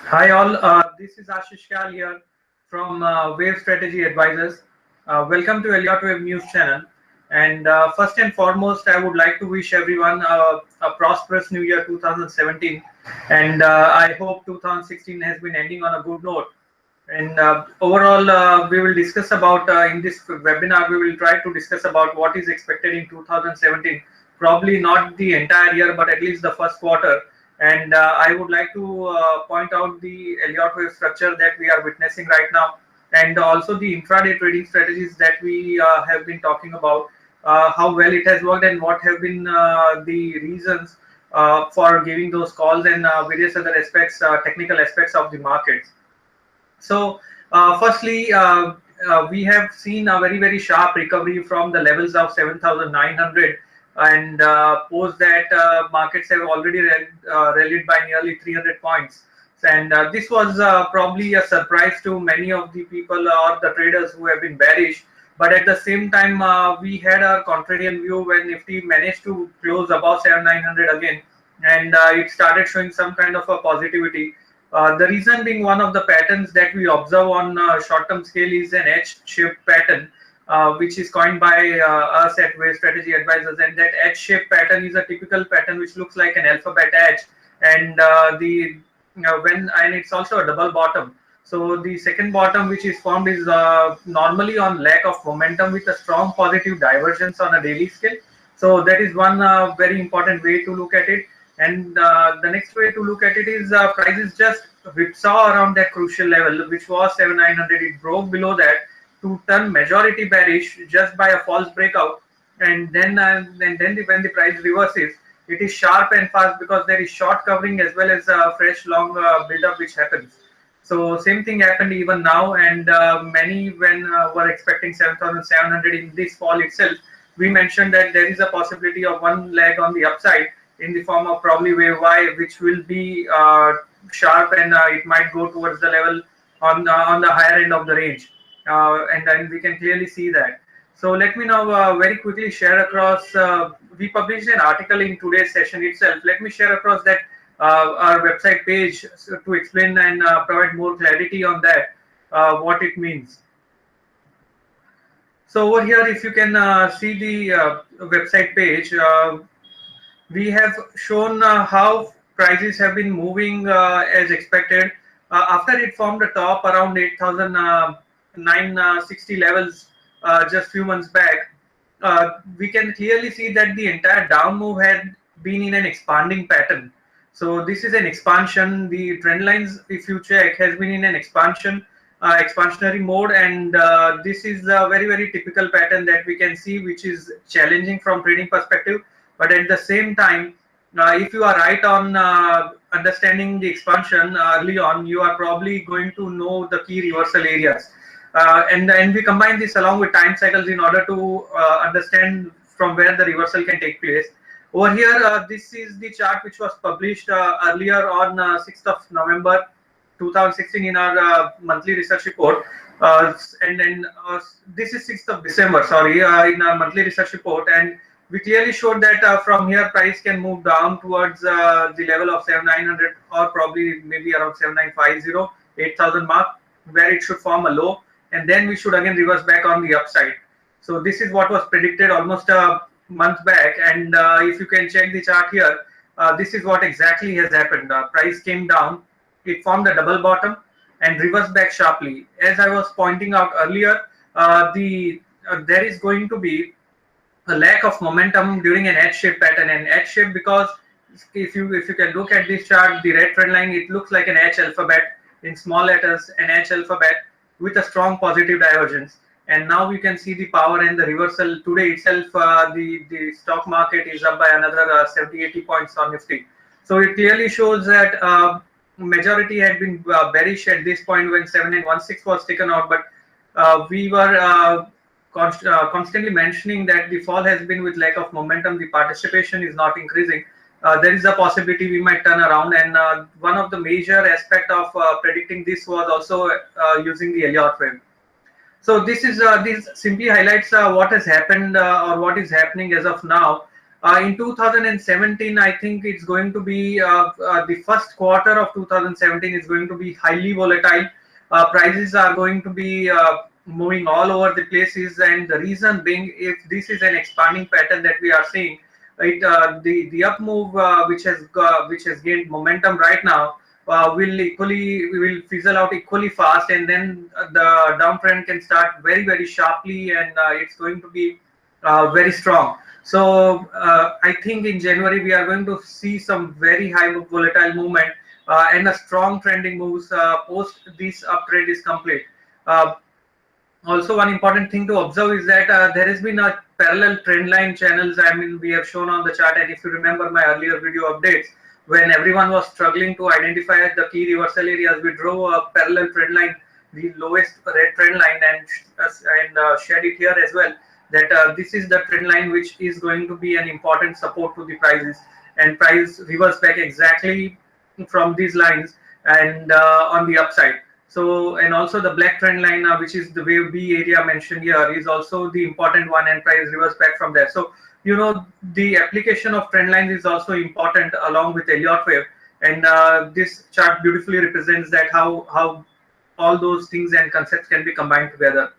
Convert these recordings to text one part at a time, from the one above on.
Hi all, this is Ashish Kyal here from Wave Strategy Advisors. Welcome to Elliott Wave News channel. And first and foremost, I would like to wish everyone a prosperous New Year 2017. And I hope 2016 has been ending on a good note. And overall, we will discuss about in this webinar, we will try to discuss about what is expected in 2017. Probably not the entire year, but at least the first quarter. And I would like to point out the Elliott wave structure that we are witnessing right now, and also the intraday trading strategies that we have been talking about, how well it has worked, and what have been the reasons for giving those calls, and various other aspects, technical aspects of the markets. So, firstly, we have seen a very sharp recovery from the levels of 7,900, and post that markets have already rallied by nearly 300 points. And this was probably a surprise to many of the people or the traders who have been bearish. But at the same time, we had a contrarian view when Nifty managed to close above 7,900 again, and it started showing some kind of a positivity. The reason being, one of the patterns that we observe on short-term scale is an H-shaped pattern, which is coined by us at Wave Strategy Advisors, and that H-shaped pattern is a typical pattern which looks like an alphabet H, and and it's also a double bottom. So the second bottom which is formed is normally on lack of momentum with a strong positive divergence on a daily scale. So that is one very important way to look at it. And the next way to look at it is prices just whipsaw around that crucial level, which was 7,900. It broke below that to turn majority bearish just by a false breakout, and then when the price reverses, it is sharp and fast because there is short covering as well as a fresh long build-up which happens. So same thing happened even now, and many when were expecting 7,700 in this fall itself. We mentioned that there is a possibility of one leg on the upside in the form of probably wave Y, which will be sharp, and it might go towards the level on the higher end of the range, and then we can clearly see that. So let me now very quickly share across. We published an article in today's session itself. Let me share across that our website page to explain and provide more clarity on that, what it means. So over here, if you can see the website page, we have shown how prices have been moving as expected. After it formed a top around 8,960 levels just few months back, we can clearly see that the entire down move had been in an expanding pattern. So this is an expansion. The trend lines, if you check, has been in an expansionary mode, and this is a very typical pattern that we can see, which is challenging from trading perspective. But at the same time, if you are right on understanding the expansion early on, you are probably going to know the key reversal areas. And we combine this along with time cycles in order to understand from where the reversal can take place. Over here, this is the chart which was published earlier on 6th of November 2016 in our monthly research report. And then this is 6th of December, sorry, in our monthly research report. And we clearly showed that from here price can move down towards the level of 7,900 or probably maybe around 7,950, 8,000 mark, where it should form a low, and then we should again reverse back on the upside. So this is what was predicted almost a month back, and if you can check the chart here, this is what exactly has happened. Price came down, it formed a double bottom and reversed back sharply. As I was pointing out earlier, there is going to be a lack of momentum during an H-shaped pattern, and H-shape because if you can look at this chart, the red trend line, it looks like an H alphabet in small letters, an H alphabet with a strong positive divergence. And now you can see the power and the reversal. Today itself, the stock market is up by another 70-80 points on Nifty. So it clearly shows that majority had been bearish at this point when 7916 was taken out, but we were constantly mentioning that the fall has been with lack of momentum. The participation is not increasing. There is a possibility we might turn around, and one of the major aspect of predicting this was also using the Elliott wave. So this simply highlights what has happened or what is happening as of now. In 2017, I think it's going to be the first quarter of 2017 is going to be highly volatile. Prices are going to be moving all over the places, and the reason being, if this is an expanding pattern that we are seeing, right, the up move which has gained momentum right now will fizzle out equally fast, and then the downtrend can start very sharply, and it's going to be very strong. So I think in January we are going to see some very high volatile movement and a strong trending moves post this uptrend is complete. Uh, Also, one important thing to observe is that there has been a parallel trend line channels. I mean, we have shown on the chart, and if you remember my earlier video updates, when everyone was struggling to identify the key reversal areas, we drew a parallel trend line, the lowest red trend line, and shared it here as well. That this is the trend line which is going to be an important support to the prices, and price reverse back exactly from these lines and on the upside. So, and also the black trend line, which is the wave B area mentioned here, is also the important one, and price reverse back from there. So, you know, the application of trend lines is also important along with Elliott wave, and this chart beautifully represents that how all those things and concepts can be combined together.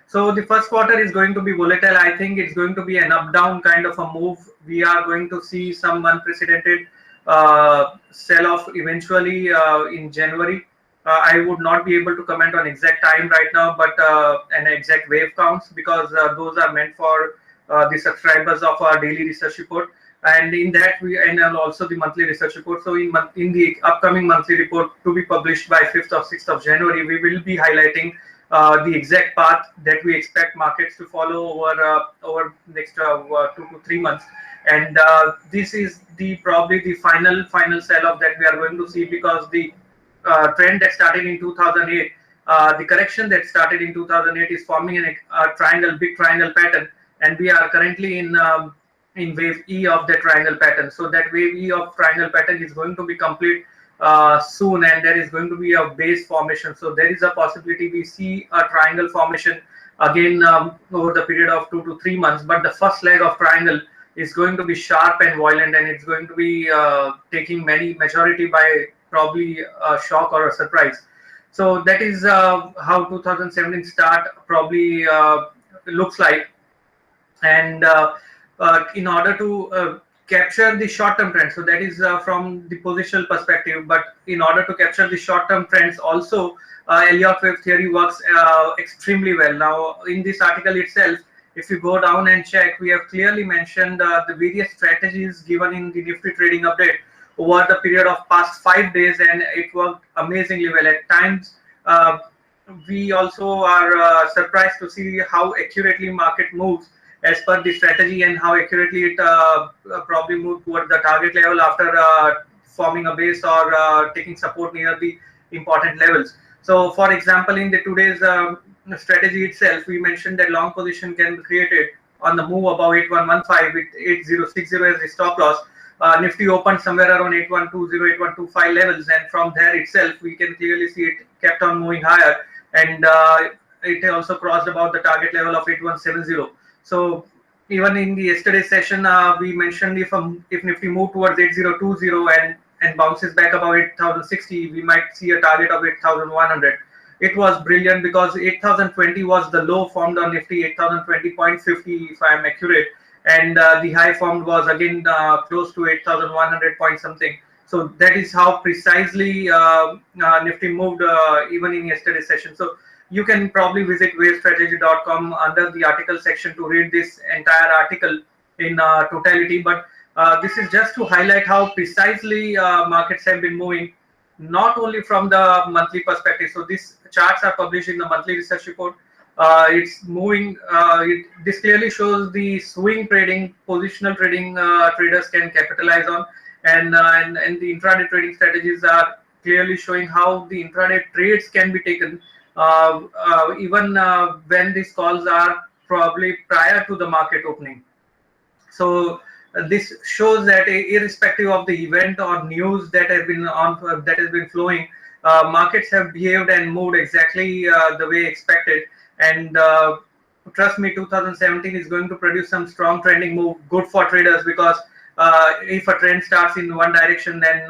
So the first quarter is going to be volatile. I think it's going to be an up-down kind of a move. We are going to see some unprecedented sell-off eventually in January. I would not be able to comment on exact time right now, but an exact wave counts, because those are meant for the subscribers of our daily research report. And in that and also the monthly research report. So in the upcoming monthly report to be published by 5th or 6th of January, we will be highlighting the exact path that we expect markets to follow over next 2 to 3 months. And this is probably the final sell-off that we are going to see, because the trend that started in 2008, the correction that started in 2008 is forming a big triangle pattern, and we are currently in wave E of the triangle pattern. So that wave E of triangle pattern is going to be complete soon, and there is going to be a base formation. So there is a possibility we see a triangle formation again over the period of 2 to 3 months. But the first leg of triangle is going to be sharp and violent, and it's going to be taking majority by probably a shock or a surprise. So that is how 2017 start probably looks like. And in order to capture the short-term trends, so that is from the positional perspective, but in order to capture the short-term trends also, Elliott wave theory works extremely well. Now in this article itself, if you go down and check, we have clearly mentioned the various strategies given in the Nifty trading update over the period of past 5 days, and it worked amazingly well. At times we also are surprised to see how accurately market moves as per the strategy, and how accurately it probably moved toward the target level after forming a base or taking support near the important levels. So for example, in the today's strategy itself, we mentioned that long position can be created on the move above 8115 with 8060 as the stop loss. Nifty opened somewhere around 8120, 8125 levels, and from there itself we can clearly see it kept on moving higher, and it also crossed about the target level of 8170. So even in the yesterday's session, we mentioned if Nifty moved towards 8020 and bounces back above 8060, we might see a target of 8100. It was brilliant, because 8020 was the low formed on Nifty, 8020.50 if I am accurate, and the high formed was again close to 8100 point something. So that is how precisely Nifty moved even in yesterday's session. So you can probably visit wavestrategy.com under the article section to read this entire article in totality. But this is just to highlight how precisely markets have been moving, not only from the monthly perspective. So these charts are published in the monthly research report. It's moving. This clearly shows the swing trading, positional trading traders can capitalize on, and the intraday trading strategies are clearly showing how the intraday trades can be taken even when these calls are probably prior to the market opening. So this shows that irrespective of the event or news that has been flowing, markets have behaved and moved exactly the way expected. And trust me, 2017 is going to produce some strong trending move, good for traders, because if a trend starts in one direction, then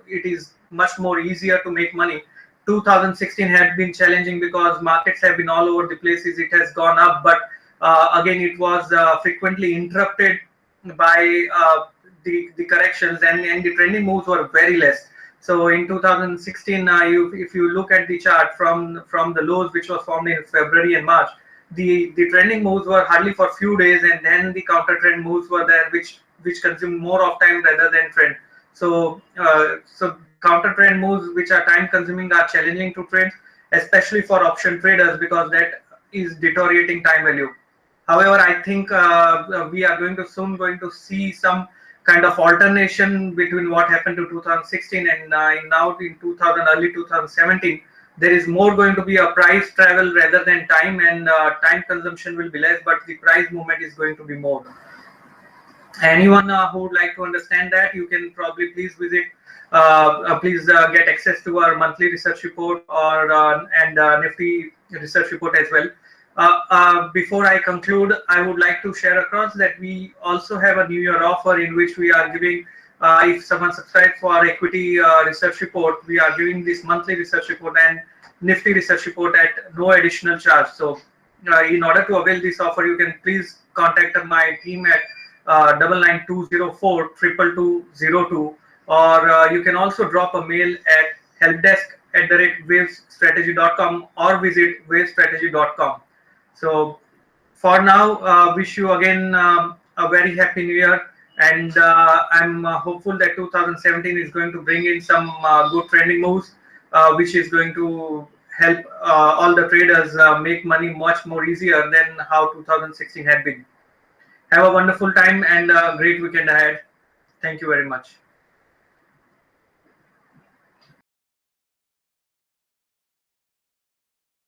it is much more easier to make money. 2016 had been challenging because markets have been all over the places. It has gone up, but again, it was frequently interrupted by the corrections, and the trending moves were very less. So in 2016, if you look at the chart from the lows which was formed in February and March, the trending moves were hardly for few days, and then the counter trend moves were there, which consumed more of time rather than trend. So the counter trend moves, which are time consuming, are challenging to trade, especially for option traders, because that is deteriorating time value. However, I think we are going to see some kind of alternation between what happened to 2016 and now in 2000, early 2017. There is more going to be a price travel rather than time, and time consumption will be less, but the price movement is going to be more. Anyone who would like to understand that, you can probably please visit, please get access to our monthly research report or and Nifty research report as well. Before I conclude, I would like to share across that we also have a New Year offer in which we are giving, if someone subscribes for our equity research report, we are giving this monthly research report and Nifty research report at no additional charge. So in order to avail this offer, you can please contact my team at 9920422202, or you can also drop a mail at helpdesk@wavesstrategy.com or visit wavesstrategy.com. So for now, wish you again a very happy new year, and I'm hopeful that 2017 is going to bring in some good trending moves, which is going to help all the traders make money much more easier than how 2016 had been. Have a wonderful time and a great weekend ahead. Thank you very much.